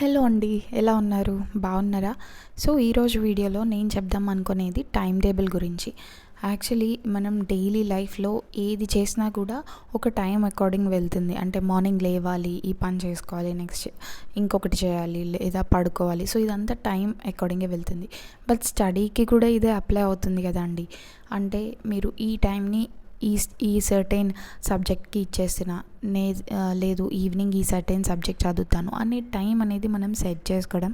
Hello అండి, ఎలా ఉన్నారు? బాగున్నారా? సో ఈరోజు వీడియోలో నేను చెప్దాం అనుకునేది టైం టేబుల్ గురించి. యాక్చువల్లీ మనం డైలీ లైఫ్లో ఏది చేసినా కూడా ఒక టైం అకార్డింగ్ వెళ్తుంది. అంటే మార్నింగ్ లేవాలి, ఈ పని చేసుకోవాలి, నెక్స్ట్ ఇంకొకటి చేయాలి, లేదా పడుకోవాలి. సో ఇదంతా టైం అకార్డింగే వెళ్తుంది. బట్ స్టడీకి కూడా ఇదే అప్లై అవుతుంది కదా అండి. అంటే మీరు ఈ టైంని ఈ సర్టెన్ సబ్జెక్ట్కి ఇచ్చేస్తున్నా, లేదు ఈవినింగ్ ఈ సర్టెన్ సబ్జెక్ట్ చదువుతాను అనే టైం అనేది మనం సెట్ చేసుకోవడం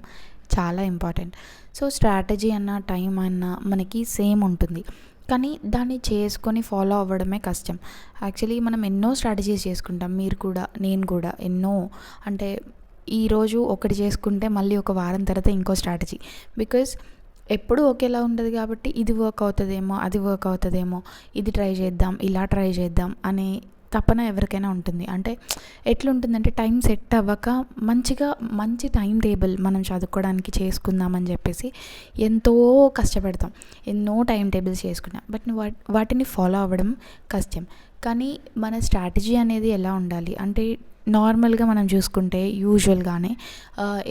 చాలా ఇంపార్టెంట్. సో స్ట్రాటజీ అన్న టైం అన్న మనకి సేమ్ ఉంటుంది, కానీ దాన్ని చేసుకొని ఫాలో అవ్వడమే కష్టం. యాక్చువల్లీ మనం ఎన్నో స్ట్రాటజీస్ చేసుకుంటాం, మీరు కూడా నేను కూడా ఎన్నో. అంటే ఈరోజు ఒకటి చేసుకుంటే మళ్ళీ ఒక వారం తర్వాత ఇంకో స్ట్రాటజీ, బికాజ్ ఎప్పుడూ ఒకేలా ఉండదు కాబట్టి ఇది వర్క్ అవుతుందేమో, అది వర్క్ అవుతుందేమో, ఇది ట్రై చేద్దాం, ఇలా ట్రై చేద్దాం అనే తపన ఎవరికైనా ఉంటుంది. అంటే ఎట్లుంటుందంటే టైం సెట్ అవ్వక మంచి టైం టేబుల్ మనం చదువుకోవడానికి చేసుకుందామని చెప్పేసి ఎంతో కష్టపడతాం, ఎన్నో టైం టేబుల్స్ చేసుకుంటాం, బట్ వాటిని ఫాలో అవ్వడం కష్టం. కానీ మన స్ట్రాటజీ అనేది ఎలా ఉండాలి అంటే నార్మల్గా మనం చూసుకుంటే యూజువల్గానే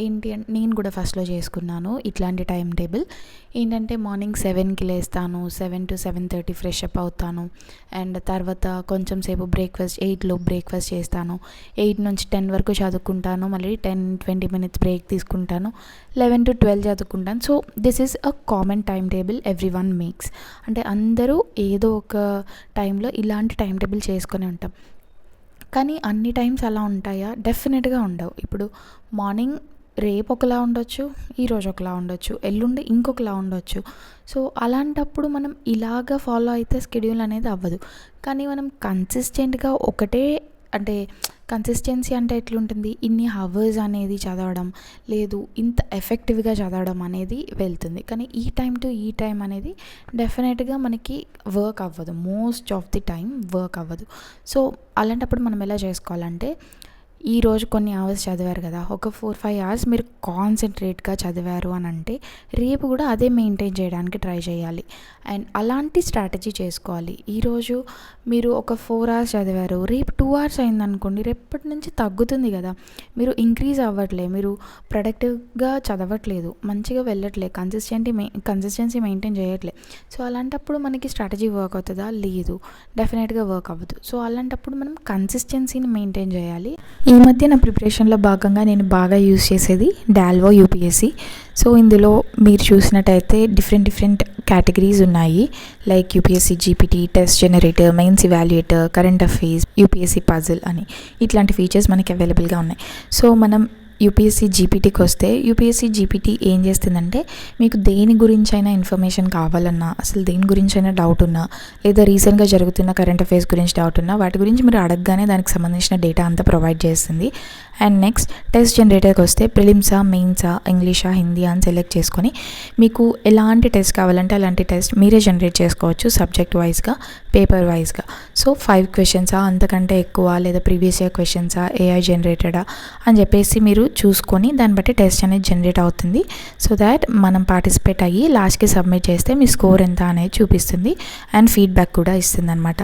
ఏంటి అంటే నేను కూడా ఫస్ట్లో చేసుకున్నాను ఇట్లాంటి టైం టేబుల్. ఏంటంటే మార్నింగ్ 7కి లేస్తాను, 7 to 7:30 ఫ్రెష్ అప్ అవుతాను, అండ్ తర్వాత కొంచెం సేపు 8లో బ్రేక్ఫాస్ట్ చేస్తాను, 8 నుంచి 10 వరకు చదువుకుంటాను, మళ్ళీ 10-20 minutes బ్రేక్ తీసుకుంటాను, 11 to 12 చదువుకుంటాను. So this is a common time table every one makes. అంటే అందరూ ఏదో ఒక టైంలో ఇలాంటి టైం టేబుల్ చేసుకొని ఉంటాం. కానీ అన్ని టైమ్స్ అలా ఉంటాయా? డెఫినెట్గా ఉండవు. ఇప్పుడు మార్నింగ్ రేపు ఒకలా ఉండొచ్చు, ఈరోజు ఒకలా ఉండొచ్చు, ఎల్లుండి ఇంకొకలా ఉండొచ్చు. సో అలాంటప్పుడు మనం ఇలాగ ఫాలో అయితే స్కెడ్యూల్ అనేది అవ్వదు. కానీ మనం కన్సిస్టెంట్గా ఒకటే, అంటే కన్సిస్టెన్సీ అంటే ఎట్లుంటుంది, ఇన్ని అవర్స్ అనేది చదవడం, లేదు ఇంత ఎఫెక్టివ్గా చదవడం అనేది వెళ్తుంది. కానీ ఈ టైం టు ఈ టైం అనేది డెఫినెట్గా మనకి వర్క్ అవ్వదు, most of the time work అవ్వదు. సో అలాంటప్పుడు మనం ఎలా చేసుకోవాలంటే, ఈరోజు కొన్ని అవర్స్ చదివారు కదా, ఒక 4-5 hours మీరు కాన్సన్ట్రేట్గా చదివారు అని అంటే రేపు కూడా అదే మెయింటైన్ చేయడానికి ట్రై చేయాలి. అండ్ అలాంటి స్ట్రాటజీ చేసుకోవాలి. ఈరోజు మీరు ఒక 4 hours చదివారు, రేపు 2 hours అయిందనుకోండి, రేపటి నుంచి తగ్గుతుంది కదా, మీరు ఇంక్రీజ్ అవ్వట్లేదు, మీరు ప్రొడక్టివ్గా చదవట్లేదు, మంచిగా వెళ్ళట్లేదు, కన్సిస్టెన్సీ మెయింటైన్ చేయట్లేదు. సో అలాంటప్పుడు మనకి స్ట్రాటజీ వర్క్ అవుతుందా? లేదు, డెఫినెట్గా వర్క్ అవ్వదు. సో అలాంటప్పుడు మనం కన్సిస్టెన్సీని మెయింటైన్ చేయాలి. ఈ మధ్య నా ప్రిపరేషన్లో భాగంగా నేను బాగా యూజ్ చేసేది డాల్వో యూపీఎస్సీ. సో ఇందులో మీరు చూసినట్టయితే డిఫరెంట్ కేటగిరీస్ ఉన్నాయి, like UPSC GPT, test generator, mains evaluator, current affairs, UPSC puzzle అని ఇట్లాంటి ఫీచర్స్ మనకి అవైలబుల్గా ఉన్నాయి. సో మనం యూపీఎస్సీ జీపీటీకి వస్తే, యూపీఎస్సీ జీపీటీ ఏం చేస్తుందంటే, మీకు దేని గురించి అయినా ఇన్ఫర్మేషన్ కావాలన్నా, అసలు దేని గురించి అయినా డౌట్ ఉన్నా, లేదా రీసెంట్గా జరుగుతున్న కరెంట్ అఫైర్స్ గురించి డౌట్ ఉన్నా, వాటి గురించి మీరు అడగగానే దానికి సంబంధించిన డేటా అంతా ప్రొవైడ్ చేస్తుంది. అండ్ నెక్స్ట్ టెస్ట్ జనరేటర్కి వస్తే, ప్రిలిమ్సా, మెయిన్సా, ఇంగ్లీషా, హిందీ అని సెలెక్ట్ చేసుకొని మీకు ఎలాంటి టెస్ట్ కావాలంటే అలాంటి టెస్ట్ మీరే జనరేట్ చేసుకోవచ్చు, సబ్జెక్ట్ వైజ్గా, పేపర్ వైజ్గా. సో 5 questions అంతకంటే ఎక్కువ, లేదా ప్రీవియస్ ఇయర్ క్వశ్చన్సా, ఏఐ జనరేటెడా అని చెప్పేసి మీరు చూసుకొని దాన్ని బట్టి టెస్ట్ అనేది జనరేట్ అవుతుంది. సో దాట్ మనం పార్టిసిపేట్ అయ్యి లాస్ట్కి సబ్మిట్ చేస్తే మీ స్కోర్ ఎంత అనేది చూపిస్తుంది, అండ్ ఫీడ్బ్యాక్ కూడా ఇస్తుంది అనమాట.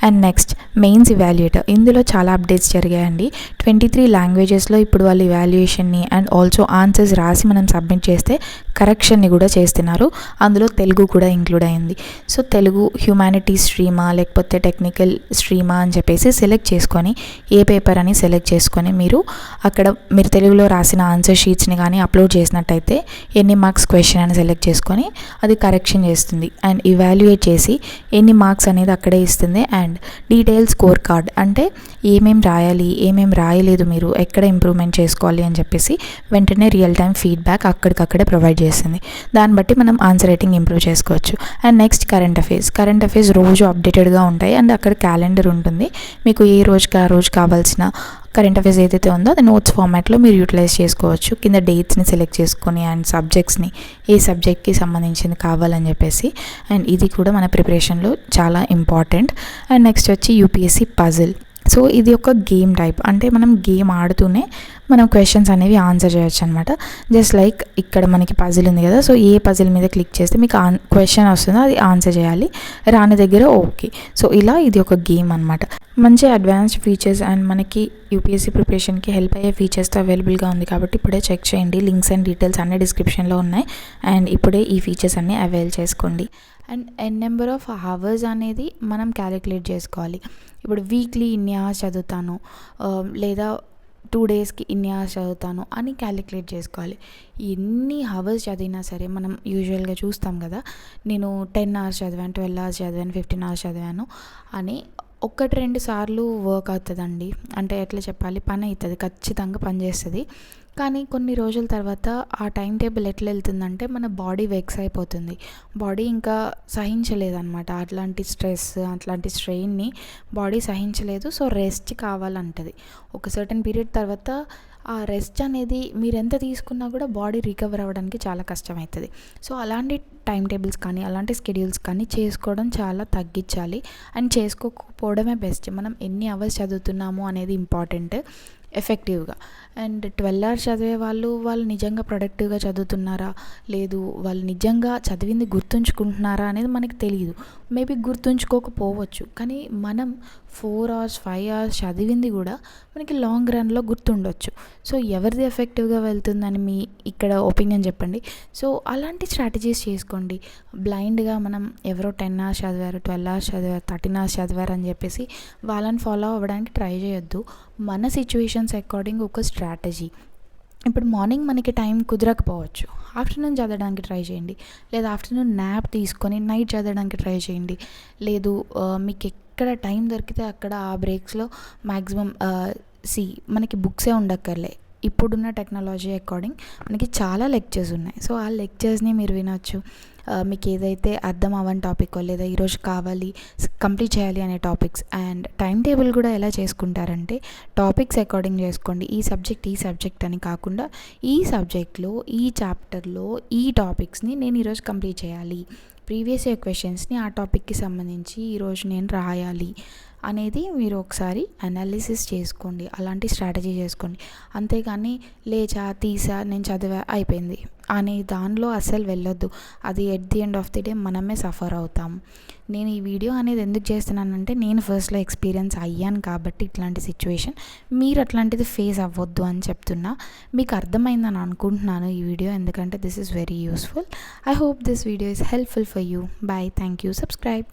And next mains evaluator. ఇందులో చాలా అప్డేట్స్ జరిగాయండి. 23 లాంగ్వేజెస్లో ఇప్పుడు వాళ్ళు ఇవాల్యుయేషన్ని అండ్ ఆల్సో ఆన్సర్స్ రాసి మనం సబ్మిట్ చేస్తే కరెక్షన్ని కూడా చేస్తున్నారు. అందులో తెలుగు కూడా ఇంక్లూడ్ అయింది. సో తెలుగు హ్యుమానిటీస్ స్ట్రీమా లేకపోతే టెక్నికల్ స్ట్రీమా అని చెప్పేసి సెలెక్ట్ చేసుకొని, ఏ పేపర్ అని సెలెక్ట్ చేసుకొని మీరు అక్కడ మీరు తెలుగులో రాసిన ఆన్సర్ షీట్స్ని కానీ అప్లోడ్ చేసినట్టయితే ఎన్ని మార్క్స్ క్వశ్చన్ అని సెలెక్ట్ చేసుకొని అది కరెక్షన్ చేస్తుంది, అండ్ ఇవాల్యుయేట్ చేసి ఎన్ని మార్క్స్ అనేది అక్కడే ఇస్తుంది. అండ్ డీటెయిల్ స్కోర్ కార్డ్, అంటే ఏమేం రాయాలి, ఏమేం రాయలేదు, మీరు ఎక్కడ ఇంప్రూవ్మెంట్ చేసుకోవాలి అని చెప్పేసి వెంటనే రియల్ టైం ఫీడ్బ్యాక్ అక్కడికక్కడే ప్రొవైడ్ చేస్తుంది. దాన్ని బట్టి మనం ఆన్సర్ రైటింగ్ ఇంప్రూవ్ చేసుకోవచ్చు. అండ్ నెక్స్ట్ కరెంట్ అఫైర్స్ రోజు అప్డేటెడ్గా ఉంటాయి, అండ్ అక్కడ క్యాలెండర్ ఉంటుంది. మీకు ఏ రోజుకి ఆ రోజు కావాల్సిన కరెంట్ అఫైర్స్ ఏదైతే ఉందో అది నోట్స్ ఫార్మాట్లో మీరు యూటిలైజ్ చేసుకోవచ్చు. కింద డేట్స్ని సెలెక్ట్ చేసుకొని అండ్ సబ్జెక్ట్స్ని ఏ సబ్జెక్ట్కి సంబంధించింది కావాలని చెప్పేసి. అండ్ ఇది కూడా మన ప్రిపరేషన్లో చాలా ఇంపార్టెంట్. అండ్ నెక్స్ట్ వచ్చి యూపీఎస్సీ పజిల్. సో ఇది ఒక గేమ్ టైప్, అంటే మనం గేమ్ ఆడుతూనే మనం క్వశ్చన్స్ అనేవి ఆన్సర్ చేయొచ్చు అనమాట. జస్ట్ లైక్ ఇక్కడ మనకి పజిల్ ఉంది కదా, సో ఏ పజిల్ మీద క్లిక్ చేస్తే మీకు క్వశ్చన్ వస్తుందో అది ఆన్సర్ చేయాలి, రాని దగ్గర ఓకే. సో ఇలా ఇది ఒక గేమ్ అనమాట. మంచి అడ్వాన్స్డ్ ఫీచర్స్ అండ్ మనకి యూపీఎస్సీ ప్రిపరేషన్కి హెల్ప్ అయ్యే ఫీచర్స్తో అవైలబుల్గా ఉంది కాబట్టి ఇప్పుడే చెక్ చేయండి. లింక్స్ అండ్ డీటెయిల్స్ అన్నీ డిస్క్రిప్షన్లో ఉన్నాయి అండ్ ఇప్పుడే ఈ ఫీచర్స్ అన్నీ అవైల్ చేసుకోండి. అండ్ నెంబర్ ఆఫ్ అవర్స్ అనేది మనం క్యాలిక్యులేట్ చేసుకోవాలి. ఇప్పుడు వీక్లీ ఇన్ని అవర్స్ చదువుతాను, లేదా 2 డేస్కి ఇన్ని అవర్స్ చదువుతాను అని క్యాలిక్యులేట్ చేసుకోవాలి. ఎన్ని అవర్స్ చదివినా సరే మనం యూజువల్గా చూస్తాం కదా, నేను 10 అవర్స్ చదివాను, 12 అవర్స్ చదివాను, 15 అవర్స్ చదివాను అని 1-2 సార్లు వర్క్ అవుతుందండి. అంటే ఎట్లా చెప్పాలి, పని అవుతుంది, ఖచ్చితంగా పని చేస్తుంది. కానీ కొన్ని రోజుల తర్వాత ఆ టైం టేబుల్ ఎట్లా వెళ్తుందంటే మన బాడీ వెక్స్ అయిపోతుంది. బాడీ ఇంకా సహించలేదన్నమాట అట్లాంటి స్ట్రెస్, అట్లాంటి స్ట్రెయిన్ని బాడీ సహించలేదు. సో రెస్ట్ కావాలంటది. ఒక సర్టెన్ పీరియడ్ తర్వాత ఆ రెస్ట్ అనేది మీరు ఎంత తీసుకున్నా కూడా బాడీ రికవర్ అవ్వడానికి చాలా కష్టమవుతుంది. సో అలాంటి టైం టేబుల్స్ కానీ అలాంటి స్కెడ్యూల్స్ కానీ చేసుకోవడం చాలా తగ్గించాలి అండ్ చేసుకోకపోవడమే బెస్ట్. మనం ఎన్ని అవర్స్ చదువుతున్నాము అనేది ఇంపార్టెంట్ ఎఫెక్టివ్గా. అండ్ 12 అవర్స్ చదివే వాళ్ళు నిజంగా ప్రొడక్టివ్గా చదువుతున్నారా, లేదు వాళ్ళు నిజంగా చదివింది గుర్తుంచుకుంటున్నారా అనేది మనకి తెలియదు. మేబీ గుర్తుంచుకోకపోవచ్చు, కానీ మనం 4 అవర్స్ 5 అవర్స్ చదివింది కూడా మనకి లాంగ్ రన్లో గుర్తుండొచ్చు. సో ఎవరిది ఎఫెక్టివ్గా వెళ్తుందని మీ ఇక్కడ ఒపీనియన్ చెప్పండి. సో అలాంటి స్ట్రాటజీస్ చేసుకోండి. బ్లైండ్గా మనం ఎవరో 10 అవర్స్ చదివారు, 12 అవర్స్ చదివారు, 13 అవర్స్ చదివారు అని చెప్పేసి వాళ్ళని ఫాలో అవ్వడానికి ట్రై చేయొద్దు. మన సిచ్యువేషన్స్ అకార్డింగ్ ఒక స్ట్రాటజీ. ఇప్పుడు మార్నింగ్ మనకి టైం కుదరకపోవచ్చు, ఆఫ్టర్నూన్ చదవడానికి ట్రై చేయండి, లేదా ఆఫ్టర్నూన్ న్యాప్ తీసుకొని నైట్ చదవడానికి ట్రై చేయండి. లేదు మీకు ఎక్కడ టైం దొరికితే అక్కడ ఆ బ్రేక్స్లో మ్యాక్సిమం మనకి బుక్సే ఉండక్కర్లే. ఇప్పుడున్న టెక్నాలజీ అకార్డింగ్ మనకి చాలా లెక్చర్స్ ఉన్నాయి. సో ఆ లెక్చర్స్ని మీరు వినొచ్చు. మీకు ఏదైతే అర్థం అవ్వని టాపిక్ లేదా ఈరోజు కావాలి కంప్లీట్ చేయాలి అనే టాపిక్స్. అండ్ టైం టేబుల్ కూడా ఎలా చేసుకుంటారంటే టాపిక్స్ అకార్డింగ్ చేసుకోండి. ఈ సబ్జెక్ట్ అని కాకుండా ఈ సబ్జెక్ట్లో ఈ చాప్టర్లో ఈ టాపిక్స్ని నేను ఈరోజు కంప్లీట్ చేయాలి, ప్రీవియస్ ఇయర్ క్వశ్చన్స్ని ఆ టాపిక్కి సంబంధించి ఈరోజు నేను రాయాలి అనేది మీరు ఒకసారి అనాలిసిస్ చేసుకోండి. అలాంటి స్ట్రాటజీ చేసుకోండి. అంతేగాని లేచా తీసా నేను చదివా అయిపోయింది అనే దానిలో అస్సలు వెళ్ళొద్దు. అది at the end of the day మనమే సఫర్ అవుతాం. నేను ఈ వీడియో అనేది ఎందుకు చేస్తున్నానంటే నేను ఫస్ట్లో ఎక్స్పీరియన్స్ అయ్యాను కాబట్టి ఇట్లాంటి సిచ్యువేషన్. మీరు అట్లాంటిది ఫేస్ అవ్వద్దు అని చెప్తున్నా. మీకు అర్థమైందని అనుకుంటున్నాను ఈ వీడియో, ఎందుకంటే this is very useful. I hope this video is helpful for you. Bye, thank you, subscribe.